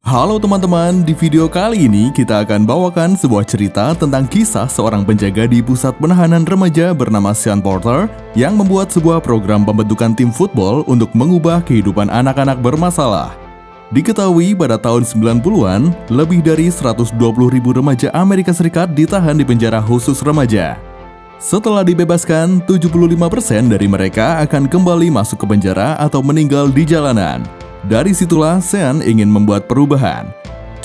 Halo teman-teman, di video kali ini kita akan bawakan sebuah cerita tentang kisah seorang penjaga di pusat penahanan remaja bernama Sean Porter yang membuat sebuah program pembentukan tim football untuk mengubah kehidupan anak-anak bermasalah. Diketahui pada tahun 90-an, lebih dari 120.000 remaja Amerika Serikat ditahan di penjara khusus remaja. Setelah dibebaskan, 75% dari mereka akan kembali masuk ke penjara atau meninggal di jalanan. Dari situlah Sean ingin membuat perubahan.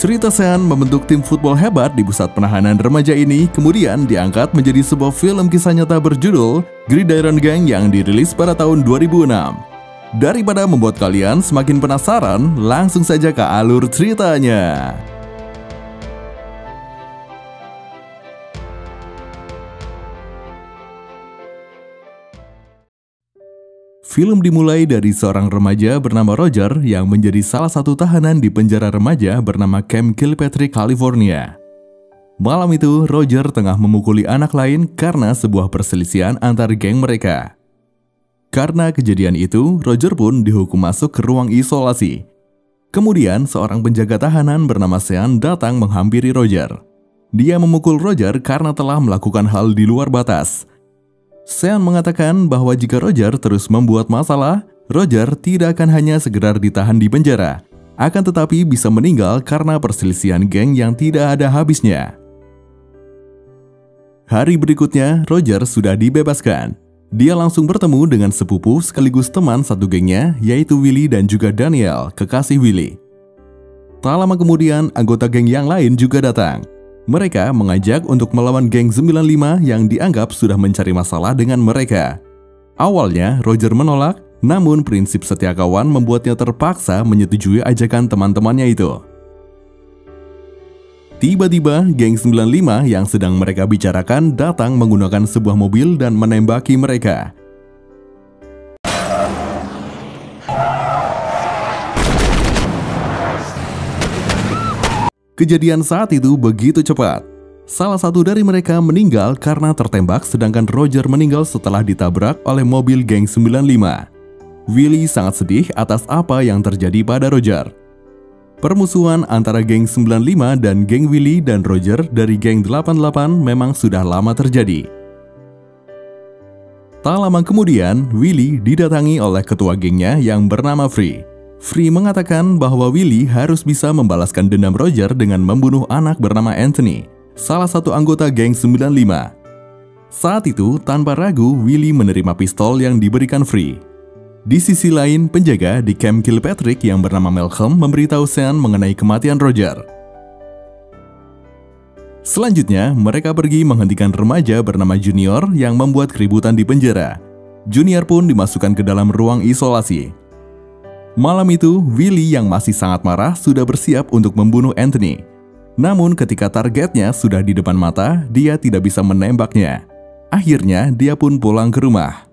Cerita Sean membentuk tim football hebat di pusat penahanan remaja ini kemudian diangkat menjadi sebuah film kisah nyata berjudul Gridiron Gang yang dirilis pada tahun 2006. Daripada membuat kalian semakin penasaran, langsung saja ke alur ceritanya. Film dimulai dari seorang remaja bernama Roger yang menjadi salah satu tahanan di penjara remaja bernama Camp Kilpatrick, California. Malam itu, Roger tengah memukuli anak lain karena sebuah perselisihan antar geng mereka. Karena kejadian itu, Roger pun dihukum masuk ke ruang isolasi. Kemudian, seorang penjaga tahanan bernama Sean datang menghampiri Roger. Dia memukul Roger karena telah melakukan hal di luar batas. Sean mengatakan bahwa jika Roger terus membuat masalah, Roger tidak akan hanya sekedar ditahan di penjara, akan tetapi bisa meninggal karena perselisihan geng yang tidak ada habisnya. Hari berikutnya, Roger sudah dibebaskan. Dia langsung bertemu dengan sepupu sekaligus teman satu gengnya, yaitu Willie dan juga Daniel, kekasih Willie. Tak lama kemudian, anggota geng yang lain juga datang. Mereka mengajak untuk melawan geng 95 yang dianggap sudah mencari masalah dengan mereka. Awalnya, Roger menolak, namun prinsip setia kawan membuatnya terpaksa menyetujui ajakan teman-temannya itu. Tiba-tiba, geng 95 yang sedang mereka bicarakan datang menggunakan sebuah mobil dan menembaki mereka. Kejadian saat itu begitu cepat. Salah satu dari mereka meninggal karena tertembak, sedangkan Roger meninggal setelah ditabrak oleh mobil geng 95. Willie sangat sedih atas apa yang terjadi pada Roger. Permusuhan antara geng 95 dan geng Willie dan Roger dari geng 88 memang sudah lama terjadi. Tak lama kemudian, Willie didatangi oleh ketua gengnya yang bernama Free. Free mengatakan bahwa Willie harus bisa membalaskan dendam Roger dengan membunuh anak bernama Anthony, salah satu anggota geng 95. Saat itu, tanpa ragu, Willie menerima pistol yang diberikan Free. Di sisi lain, penjaga di Camp Kilpatrick yang bernama Malcolm memberitahu Sean mengenai kematian Roger. Selanjutnya, mereka pergi menghentikan remaja bernama Junior yang membuat keributan di penjara. Junior pun dimasukkan ke dalam ruang isolasi. Malam itu, Willie yang masih sangat marah sudah bersiap untuk membunuh Anthony. Namun ketika targetnya sudah di depan mata, dia tidak bisa menembaknya. Akhirnya, dia pun pulang ke rumah.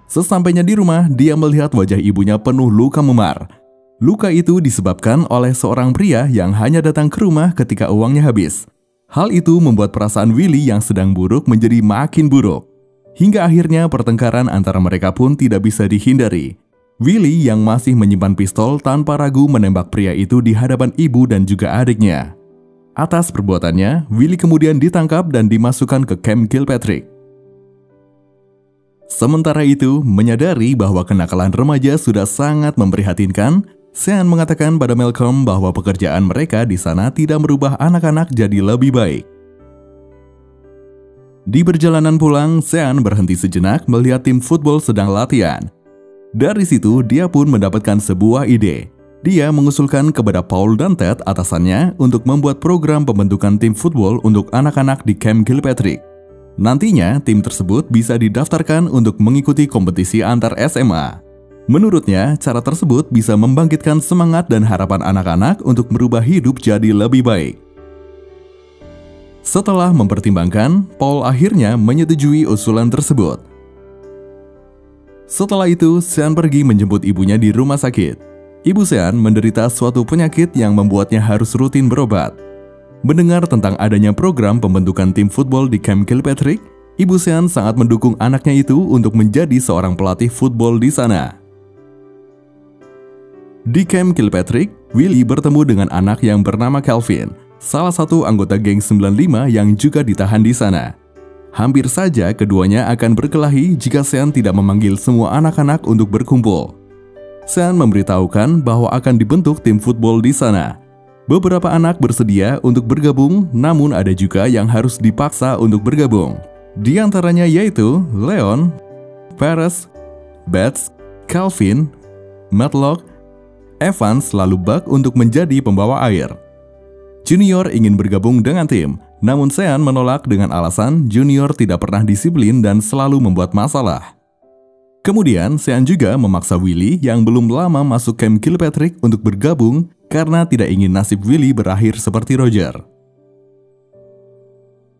Sesampainya di rumah, dia melihat wajah ibunya penuh luka memar. Luka itu disebabkan oleh seorang pria yang hanya datang ke rumah ketika uangnya habis. Hal itu membuat perasaan Willie yang sedang buruk menjadi makin buruk. Hingga akhirnya pertengkaran antara mereka pun tidak bisa dihindari. Willie yang masih menyimpan pistol tanpa ragu menembak pria itu di hadapan ibu dan juga adiknya. Atas perbuatannya, Willie kemudian ditangkap dan dimasukkan ke Camp Kilpatrick. Sementara itu, menyadari bahwa kenakalan remaja sudah sangat memprihatinkan, Sean mengatakan pada Malcolm bahwa pekerjaan mereka di sana tidak merubah anak-anak jadi lebih baik. Di perjalanan pulang, Sean berhenti sejenak melihat tim football sedang latihan. Dari situ, dia pun mendapatkan sebuah ide. Dia mengusulkan kepada Paul dan Ted, atasannya, untuk membuat program pembentukan tim football untuk anak-anak di Camp Kilpatrick. Nantinya, tim tersebut bisa didaftarkan untuk mengikuti kompetisi antar SMA. Menurutnya, cara tersebut bisa membangkitkan semangat dan harapan anak-anak untuk merubah hidup jadi lebih baik. Setelah mempertimbangkan, Paul akhirnya menyetujui usulan tersebut. Setelah itu, Sean pergi menjemput ibunya di rumah sakit. Ibu Sean menderita suatu penyakit yang membuatnya harus rutin berobat. Mendengar tentang adanya program pembentukan tim football di Camp Kilpatrick, Ibu Sean sangat mendukung anaknya itu untuk menjadi seorang pelatih football di sana. Di Camp Kilpatrick, Willie bertemu dengan anak yang bernama Calvin, salah satu anggota geng 95 yang juga ditahan di sana. Hampir saja keduanya akan berkelahi jika Sean tidak memanggil semua anak-anak untuk berkumpul. Sean memberitahukan bahwa akan dibentuk tim football di sana. Beberapa anak bersedia untuk bergabung, namun ada juga yang harus dipaksa untuk bergabung. Di antaranya yaitu Leon, Paris, Betts, Calvin, Matlock, Evans lalu Buck untuk menjadi pembawa air. Junior ingin bergabung dengan tim, namun Sean menolak dengan alasan Junior tidak pernah disiplin dan selalu membuat masalah. Kemudian Sean juga memaksa Willie yang belum lama masuk Camp Kilpatrick untuk bergabung karena tidak ingin nasib Willie berakhir seperti Roger.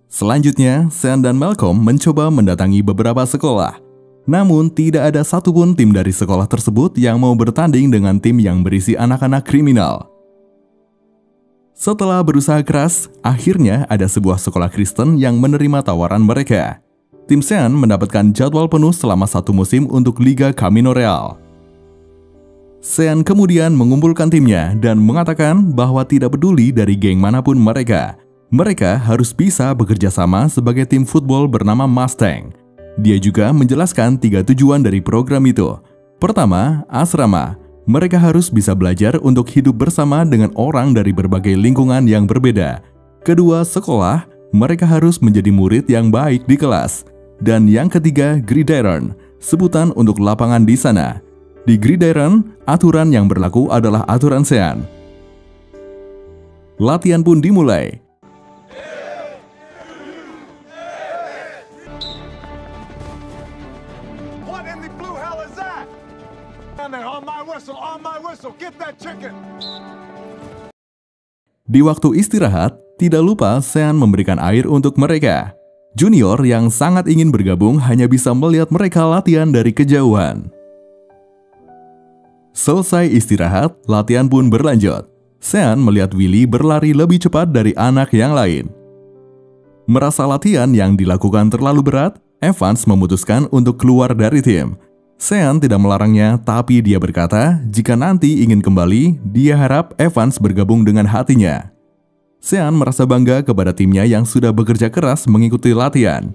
Selanjutnya, Sean dan Malcolm mencoba mendatangi beberapa sekolah. Namun, tidak ada satupun tim dari sekolah tersebut yang mau bertanding dengan tim yang berisi anak-anak kriminal. Setelah berusaha keras, akhirnya ada sebuah sekolah Kristen yang menerima tawaran mereka. Tim Sean mendapatkan jadwal penuh selama 1 musim untuk Liga Camino Real. Sean kemudian mengumpulkan timnya dan mengatakan bahwa tidak peduli dari geng manapun mereka harus bisa bekerja sama sebagai tim football bernama Mustang. Dia juga menjelaskan 3 tujuan dari program itu. Pertama, asrama. Mereka harus bisa belajar untuk hidup bersama dengan orang dari berbagai lingkungan yang berbeda. Kedua, sekolah. Mereka harus menjadi murid yang baik di kelas. Dan yang ketiga, gridiron, sebutan untuk lapangan di sana. Di gridiron, aturan yang berlaku adalah aturan Sean. Latihan pun dimulai. Di waktu istirahat, tidak lupa Sean memberikan air untuk mereka. Junior yang sangat ingin bergabung hanya bisa melihat mereka latihan dari kejauhan. Selesai istirahat, latihan pun berlanjut. Sean melihat Willie berlari lebih cepat dari anak yang lain. Merasa latihan yang dilakukan terlalu berat, Evans memutuskan untuk keluar dari tim. Sean tidak melarangnya, tapi dia berkata jika nanti ingin kembali, dia harap Evans bergabung dengan hatinya. Sean merasa bangga kepada timnya yang sudah bekerja keras mengikuti latihan.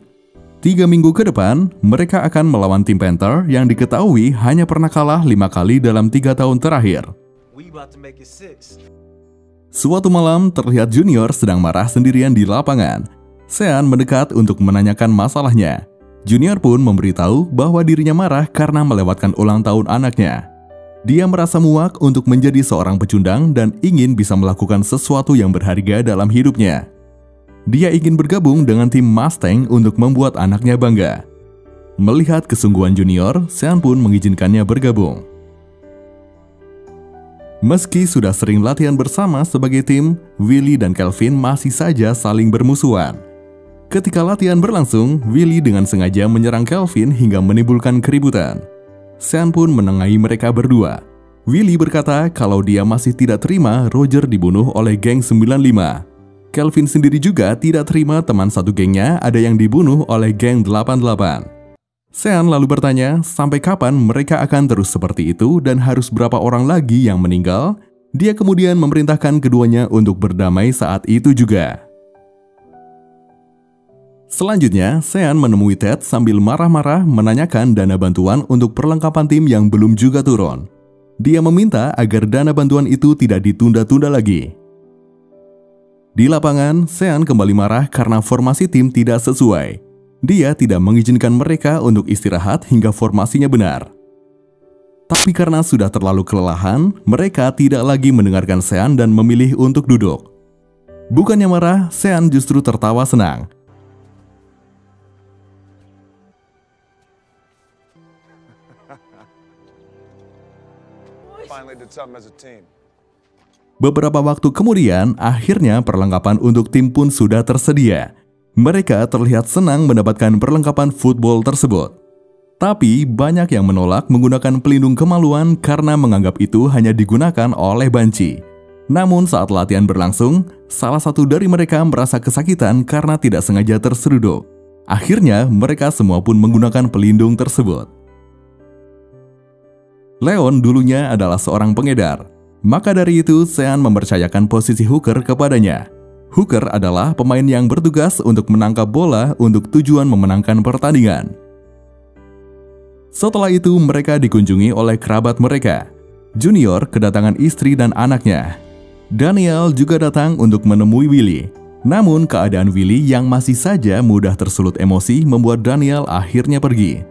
3 minggu ke depan, mereka akan melawan tim Panther yang diketahui hanya pernah kalah 5 kali dalam 3 tahun terakhir. Suatu malam, terlihat Junior sedang marah sendirian di lapangan. Sean mendekat untuk menanyakan masalahnya. Junior pun memberitahu bahwa dirinya marah karena melewatkan ulang tahun anaknya. Dia merasa muak untuk menjadi seorang pecundang dan ingin bisa melakukan sesuatu yang berharga dalam hidupnya. Dia ingin bergabung dengan tim Mustang untuk membuat anaknya bangga. Melihat kesungguhan Junior, Sean pun mengizinkannya bergabung. Meski sudah sering latihan bersama sebagai tim, Willie dan Calvin masih saja saling bermusuhan. Ketika latihan berlangsung, Willie dengan sengaja menyerang Calvin hingga menimbulkan keributan. Sean pun menengahi mereka berdua. Willie berkata kalau dia masih tidak terima Roger dibunuh oleh geng 95. Calvin sendiri juga tidak terima teman satu gengnya ada yang dibunuh oleh geng 88. Sean lalu bertanya sampai kapan mereka akan terus seperti itu dan harus berapa orang lagi yang meninggal. Dia kemudian memerintahkan keduanya untuk berdamai saat itu juga. Selanjutnya, Sean menemui Ted sambil marah-marah menanyakan dana bantuan untuk perlengkapan tim yang belum juga turun. Dia meminta agar dana bantuan itu tidak ditunda-tunda lagi. Di lapangan, Sean kembali marah karena formasi tim tidak sesuai. Dia tidak mengizinkan mereka untuk istirahat hingga formasinya benar. Tapi karena sudah terlalu kelelahan, mereka tidak lagi mendengarkan Sean dan memilih untuk duduk. Bukannya marah, Sean justru tertawa senang. Beberapa waktu kemudian, akhirnya perlengkapan untuk tim pun sudah tersedia. Mereka terlihat senang mendapatkan perlengkapan football tersebut. Tapi banyak yang menolak menggunakan pelindung kemaluan karena menganggap itu hanya digunakan oleh banci. Namun saat latihan berlangsung, salah satu dari mereka merasa kesakitan karena tidak sengaja terseruduk. Akhirnya, mereka semua pun menggunakan pelindung tersebut. Leon dulunya adalah seorang pengedar. Maka dari itu, Sean mempercayakan posisi hooker kepadanya. Hooker adalah pemain yang bertugas untuk menangkap bola untuk tujuan memenangkan pertandingan. Setelah itu, mereka dikunjungi oleh kerabat mereka. Junior kedatangan istri dan anaknya. Daniel juga datang untuk menemui Willy. Namun, keadaan Willy yang masih saja mudah tersulut emosi membuat Daniel akhirnya pergi.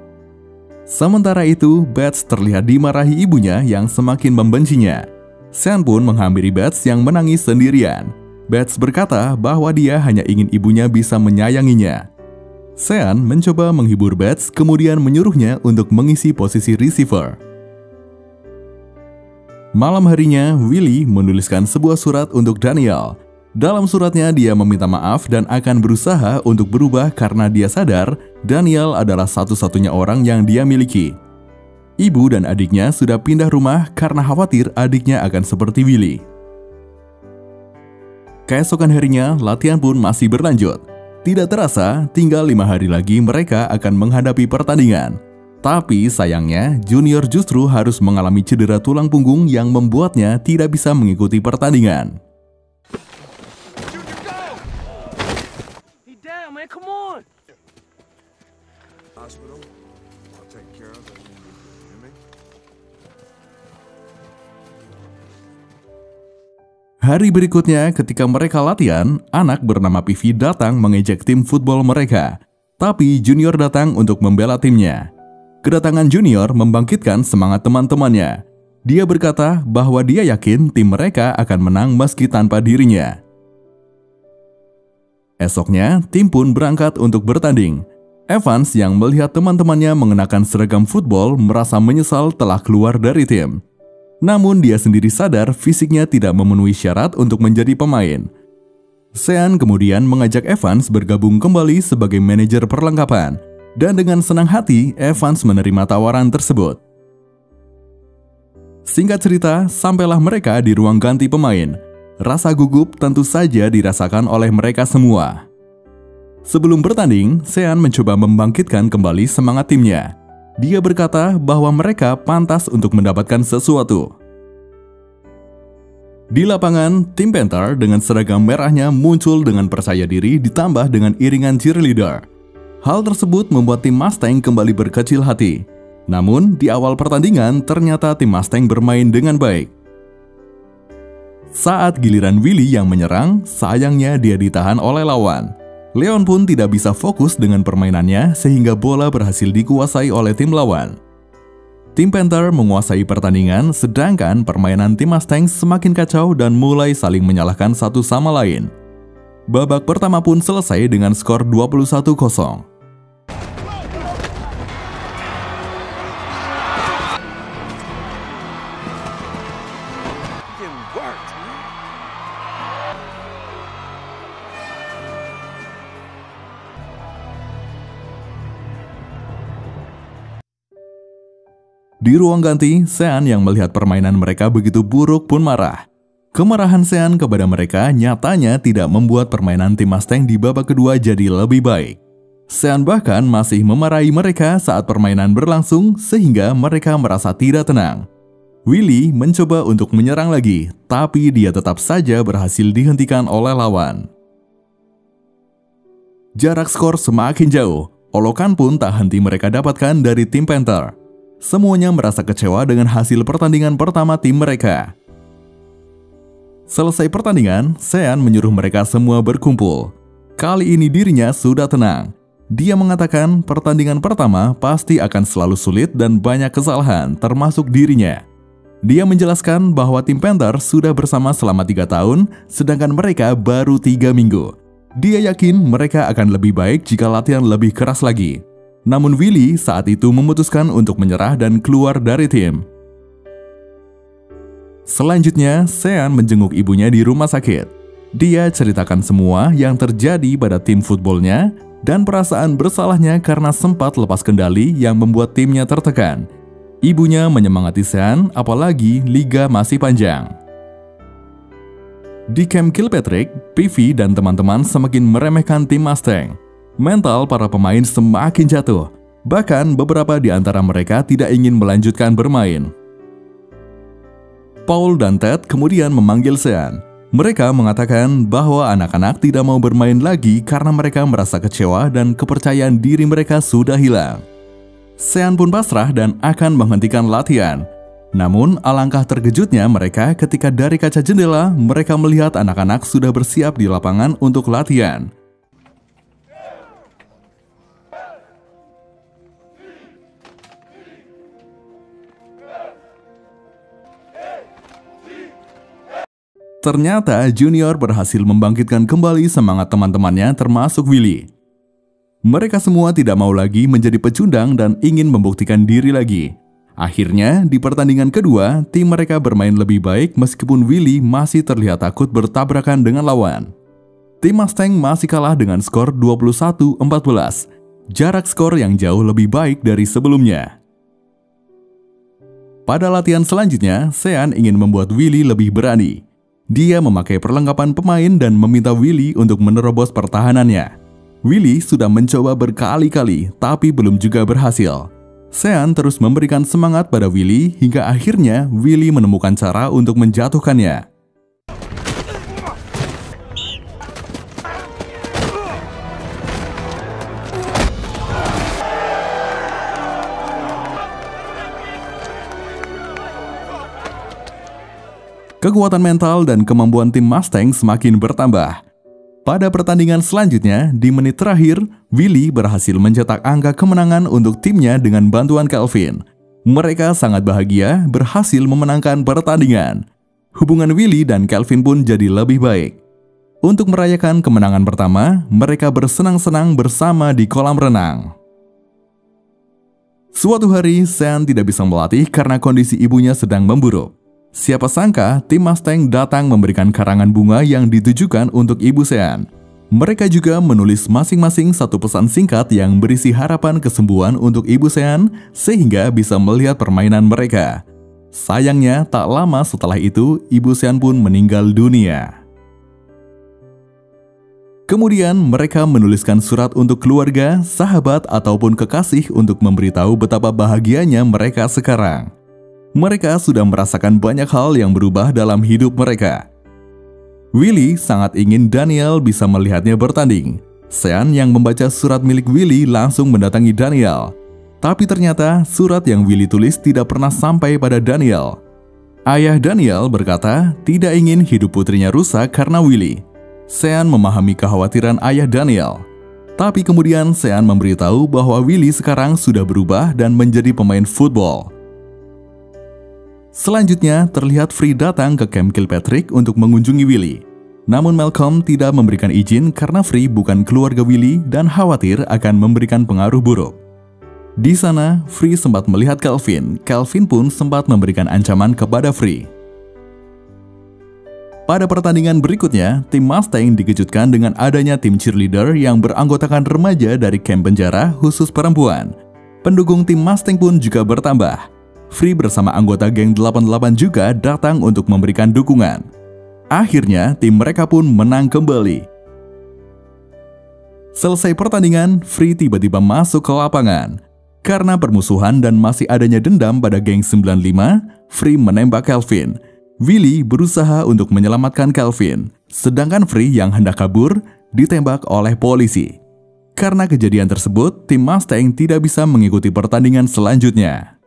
Sementara itu, Bats terlihat dimarahi ibunya yang semakin membencinya. Sean pun menghampiri Bats yang menangis sendirian. Bats berkata bahwa dia hanya ingin ibunya bisa menyayanginya. Sean mencoba menghibur Bats, kemudian menyuruhnya untuk mengisi posisi receiver. Malam harinya, Willy menuliskan sebuah surat untuk Daniel. Dalam suratnya, dia meminta maaf dan akan berusaha untuk berubah karena dia sadar Daniel adalah satu-satunya orang yang dia miliki. Ibu dan adiknya sudah pindah rumah karena khawatir adiknya akan seperti Willy. Keesokan harinya, latihan pun masih berlanjut. Tidak terasa, tinggal 5 hari lagi mereka akan menghadapi pertandingan. Tapi sayangnya, Junior justru harus mengalami cedera tulang punggung yang membuatnya tidak bisa mengikuti pertandingan. Hari berikutnya, ketika mereka latihan, anak bernama Pivi datang mengejek tim football mereka. Tapi Junior datang untuk membela timnya. Kedatangan Junior membangkitkan semangat teman-temannya. Dia berkata bahwa dia yakin tim mereka akan menang meski tanpa dirinya. Esoknya, tim pun berangkat untuk bertanding. Evans yang melihat teman-temannya mengenakan seragam football merasa menyesal telah keluar dari tim. Namun dia sendiri sadar fisiknya tidak memenuhi syarat untuk menjadi pemain. Sean kemudian mengajak Evans bergabung kembali sebagai manajer perlengkapan. Dan dengan senang hati, Evans menerima tawaran tersebut. Singkat cerita, sampailah mereka di ruang ganti pemain. Rasa gugup tentu saja dirasakan oleh mereka semua. Sebelum bertanding, Sean mencoba membangkitkan kembali semangat timnya. Dia berkata bahwa mereka pantas untuk mendapatkan sesuatu. Di lapangan, tim Panther dengan seragam merahnya muncul dengan percaya diri ditambah dengan iringan cheerleader. Hal tersebut membuat tim Mustang kembali berkecil hati. Namun, di awal pertandingan ternyata tim Mustang bermain dengan baik. Saat giliran Willy yang menyerang, sayangnya dia ditahan oleh lawan. Leon pun tidak bisa fokus dengan permainannya sehingga bola berhasil dikuasai oleh tim lawan. Tim Panther menguasai pertandingan sedangkan permainan tim Mustang semakin kacau dan mulai saling menyalahkan satu sama lain. Babak pertama pun selesai dengan skor 21-0. Di ruang ganti, Sean yang melihat permainan mereka begitu buruk pun marah. Kemarahan Sean kepada mereka nyatanya tidak membuat permainan tim Mustang di babak kedua jadi lebih baik. Sean bahkan masih memarahi mereka saat permainan berlangsung sehingga mereka merasa tidak tenang. Willy mencoba untuk menyerang lagi, tapi dia tetap saja berhasil dihentikan oleh lawan. Jarak skor semakin jauh, olokan pun tak henti mereka dapatkan dari tim Panther. Semuanya merasa kecewa dengan hasil pertandingan pertama tim mereka. Selesai pertandingan, Sean menyuruh mereka semua berkumpul. Kali ini dirinya sudah tenang. Dia mengatakan pertandingan pertama pasti akan selalu sulit dan banyak kesalahan, termasuk dirinya. Dia menjelaskan bahwa tim Panther sudah bersama selama 3 tahun, sedangkan mereka baru 3 minggu. Dia yakin mereka akan lebih baik jika latihan lebih keras lagi. Namun Willy saat itu memutuskan untuk menyerah dan keluar dari tim. Selanjutnya, Sean menjenguk ibunya di rumah sakit. Dia ceritakan semua yang terjadi pada tim footballnya dan perasaan bersalahnya karena sempat lepas kendali yang membuat timnya tertekan. Ibunya menyemangati Sean, apalagi liga masih panjang. Di Camp Kilpatrick, Pivi dan teman-teman semakin meremehkan tim Mustang. Mental para pemain semakin jatuh. Bahkan beberapa di antara mereka tidak ingin melanjutkan bermain. Paul dan Ted kemudian memanggil Sean. Mereka mengatakan bahwa anak-anak tidak mau bermain lagi karena mereka merasa kecewa dan kepercayaan diri mereka sudah hilang. Sean pun pasrah dan akan menghentikan latihan. Namun alangkah terkejutnya mereka ketika dari kaca jendela mereka melihat anak-anak sudah bersiap di lapangan untuk latihan. Ternyata Junior berhasil membangkitkan kembali semangat teman-temannya termasuk Willy. Mereka semua tidak mau lagi menjadi pecundang dan ingin membuktikan diri lagi. Akhirnya di pertandingan kedua, tim mereka bermain lebih baik meskipun Willy masih terlihat takut bertabrakan dengan lawan. Tim Mustang masih kalah dengan skor 21-14, jarak skor yang jauh lebih baik dari sebelumnya. Pada latihan selanjutnya, Sean ingin membuat Willy lebih berani. Dia memakai perlengkapan pemain dan meminta Willy untuk menerobos pertahanannya. Willy sudah mencoba berkali-kali, tapi belum juga berhasil. Sean terus memberikan semangat pada Willy hingga akhirnya Willy menemukan cara untuk menjatuhkannya. Kekuatan mental dan kemampuan tim Mustang semakin bertambah. Pada pertandingan selanjutnya, di menit terakhir, Willy berhasil mencetak angka kemenangan untuk timnya dengan bantuan Calvin. Mereka sangat bahagia berhasil memenangkan pertandingan. Hubungan Willy dan Calvin pun jadi lebih baik. Untuk merayakan kemenangan pertama, mereka bersenang-senang bersama di kolam renang. Suatu hari, Sean tidak bisa melatih karena kondisi ibunya sedang memburuk. Siapa sangka tim Mustang datang memberikan karangan bunga yang ditujukan untuk Ibu Sean. Mereka juga menulis masing-masing satu pesan singkat yang berisi harapan kesembuhan untuk Ibu Sean sehingga bisa melihat permainan mereka. Sayangnya tak lama setelah itu Ibu Sean pun meninggal dunia. Kemudian mereka menuliskan surat untuk keluarga, sahabat ataupun kekasih untuk memberitahu betapa bahagianya mereka sekarang. Mereka sudah merasakan banyak hal yang berubah dalam hidup mereka. Willy sangat ingin Daniel bisa melihatnya bertanding. Sean yang membaca surat milik Willy langsung mendatangi Daniel. Tapi ternyata surat yang Willy tulis tidak pernah sampai pada Daniel. Ayah Daniel berkata tidak ingin hidup putrinya rusak karena Willy. Sean memahami kekhawatiran ayah Daniel. Tapi kemudian Sean memberitahu bahwa Willy sekarang sudah berubah dan menjadi pemain football. Selanjutnya, terlihat Free datang ke Camp Kilpatrick untuk mengunjungi Willy. Namun Malcolm tidak memberikan izin karena Free bukan keluarga Willy dan khawatir akan memberikan pengaruh buruk. Di sana, Free sempat melihat Calvin. Calvin pun sempat memberikan ancaman kepada Free. Pada pertandingan berikutnya, tim Mustang dikejutkan dengan adanya tim cheerleader yang beranggotakan remaja dari camp penjara khusus perempuan. Pendukung tim Mustang pun juga bertambah. Free bersama anggota geng 88 juga datang untuk memberikan dukungan. Akhirnya, tim mereka pun menang kembali. Selesai pertandingan, Free tiba-tiba masuk ke lapangan. Karena permusuhan dan masih adanya dendam pada geng 95, Free menembak Calvin. Willy berusaha untuk menyelamatkan Calvin, sedangkan Free yang hendak kabur ditembak oleh polisi. Karena kejadian tersebut, tim Mustang tidak bisa mengikuti pertandingan selanjutnya.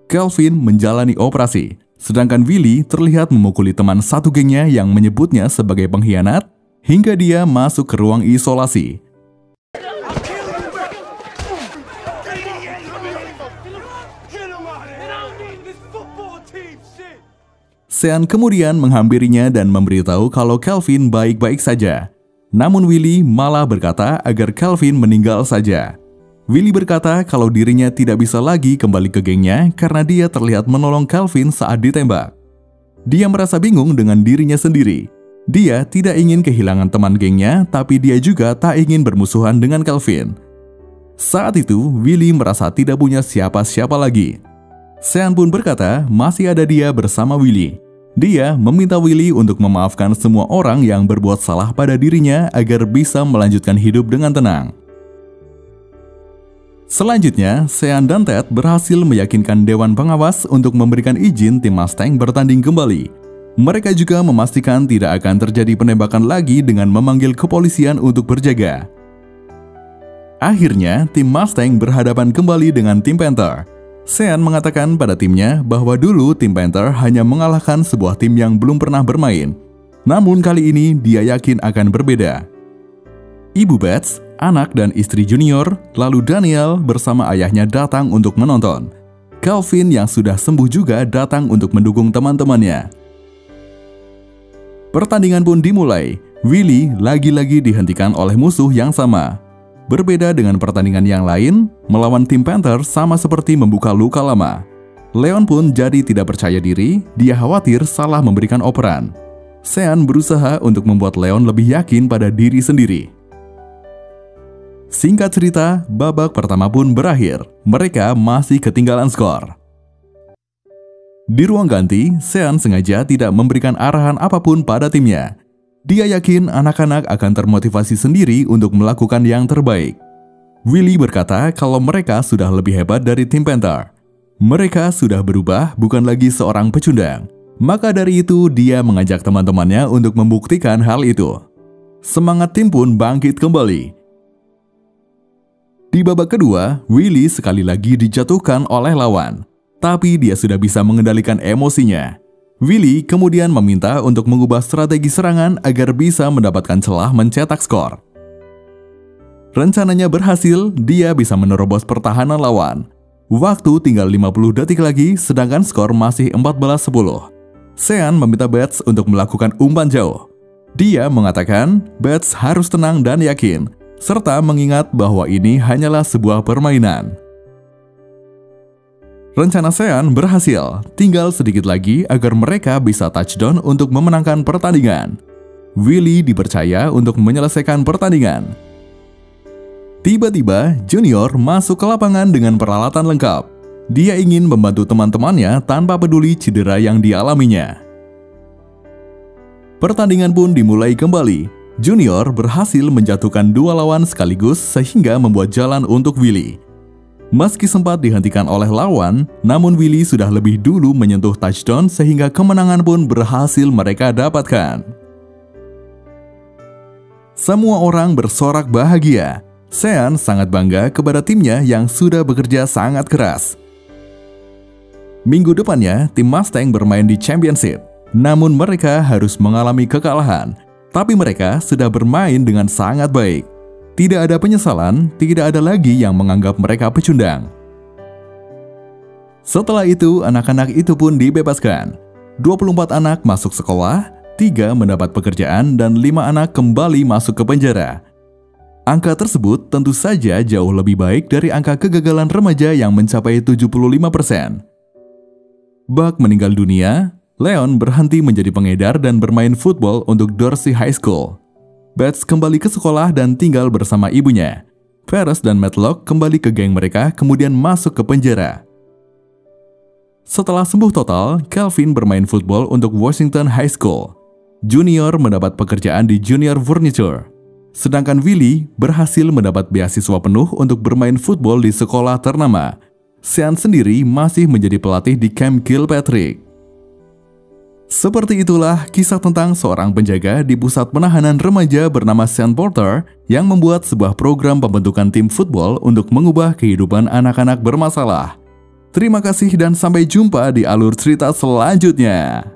Calvin menjalani operasi, sedangkan Willy terlihat memukuli teman satu gengnya yang menyebutnya sebagai pengkhianat hingga dia masuk ke ruang isolasi. Sean kemudian menghampirinya dan memberitahu kalau Calvin baik-baik saja. Namun Willy malah berkata agar Calvin meninggal saja. Willy berkata kalau dirinya tidak bisa lagi kembali ke gengnya karena dia terlihat menolong Calvin saat ditembak. Dia merasa bingung dengan dirinya sendiri. Dia tidak ingin kehilangan teman gengnya, tapi dia juga tak ingin bermusuhan dengan Calvin. Saat itu, Willy merasa tidak punya siapa-siapa lagi. Sean pun berkata masih ada dia bersama Willy. Dia meminta Willy untuk memaafkan semua orang yang berbuat salah pada dirinya agar bisa melanjutkan hidup dengan tenang. Selanjutnya, Sean dan Ted berhasil meyakinkan Dewan Pengawas untuk memberikan izin tim Mustang bertanding kembali. Mereka juga memastikan tidak akan terjadi penembakan lagi dengan memanggil kepolisian untuk berjaga. Akhirnya, tim Mustang berhadapan kembali dengan tim Panther. Sean mengatakan pada timnya bahwa dulu tim Panther hanya mengalahkan sebuah tim yang belum pernah bermain. Namun kali ini dia yakin akan berbeda. Ibu Betts, anak dan istri Junior, lalu Daniel bersama ayahnya datang untuk menonton. Calvin yang sudah sembuh juga datang untuk mendukung teman-temannya. Pertandingan pun dimulai. Willy lagi-lagi dihentikan oleh musuh yang sama. Berbeda dengan pertandingan yang lain, melawan tim Panther sama seperti membuka luka lama. Leon pun jadi tidak percaya diri, dia khawatir salah memberikan operan. Sean berusaha untuk membuat Leon lebih yakin pada diri sendiri. Singkat cerita, babak pertama pun berakhir. Mereka masih ketinggalan skor. Di ruang ganti, Sean sengaja tidak memberikan arahan apapun pada timnya. Dia yakin anak-anak akan termotivasi sendiri untuk melakukan yang terbaik. Willy berkata kalau mereka sudah lebih hebat dari tim Panther. Mereka sudah berubah, bukan lagi seorang pecundang. Maka dari itu, dia mengajak teman-temannya untuk membuktikan hal itu. Semangat tim pun bangkit kembali. Di babak kedua, Willy sekali lagi dijatuhkan oleh lawan. Tapi dia sudah bisa mengendalikan emosinya. Willy kemudian meminta untuk mengubah strategi serangan agar bisa mendapatkan celah mencetak skor. Rencananya berhasil, dia bisa menerobos pertahanan lawan. Waktu tinggal 50 detik lagi, sedangkan skor masih 14-10. Sean meminta Betts untuk melakukan umpan jauh. Dia mengatakan Betts harus tenang dan yakin, serta mengingat bahwa ini hanyalah sebuah permainan. Rencana Sean berhasil, tinggal sedikit lagi agar mereka bisa touchdown untuk memenangkan pertandingan. Willy dipercaya untuk menyelesaikan pertandingan. Tiba-tiba, Junior masuk ke lapangan dengan peralatan lengkap. Dia ingin membantu teman-temannya tanpa peduli cedera yang dialaminya. Pertandingan pun dimulai kembali. Junior berhasil menjatuhkan dua lawan sekaligus sehingga membuat jalan untuk Willy. Meski sempat dihentikan oleh lawan, namun Willy sudah lebih dulu menyentuh touchdown sehingga kemenangan pun berhasil mereka dapatkan. Semua orang bersorak bahagia. Sean sangat bangga kepada timnya yang sudah bekerja sangat keras. Minggu depannya, tim Mustang bermain di Championship. Namun mereka harus mengalami kekalahan. Tapi mereka sudah bermain dengan sangat baik. Tidak ada penyesalan, tidak ada lagi yang menganggap mereka pecundang. Setelah itu, anak-anak itu pun dibebaskan. 24 anak masuk sekolah, 3 mendapat pekerjaan, dan 5 anak kembali masuk ke penjara. Angka tersebut tentu saja jauh lebih baik dari angka kegagalan remaja yang mencapai 75%. Buck meninggal dunia, Leon berhenti menjadi pengedar dan bermain football untuk Dorsey High School. Betts kembali ke sekolah dan tinggal bersama ibunya. Ferris dan Matlock kembali ke geng mereka kemudian masuk ke penjara. Setelah sembuh total, Calvin bermain football untuk Washington High School. Junior mendapat pekerjaan di Junior Furniture. Sedangkan Willy berhasil mendapat beasiswa penuh untuk bermain football di sekolah ternama. Sean sendiri masih menjadi pelatih di Camp Kilpatrick. Seperti itulah kisah tentang seorang penjaga di pusat penahanan remaja bernama Sean Porter yang membuat sebuah program pembentukan tim football untuk mengubah kehidupan anak-anak bermasalah. Terima kasih dan sampai jumpa di alur cerita selanjutnya.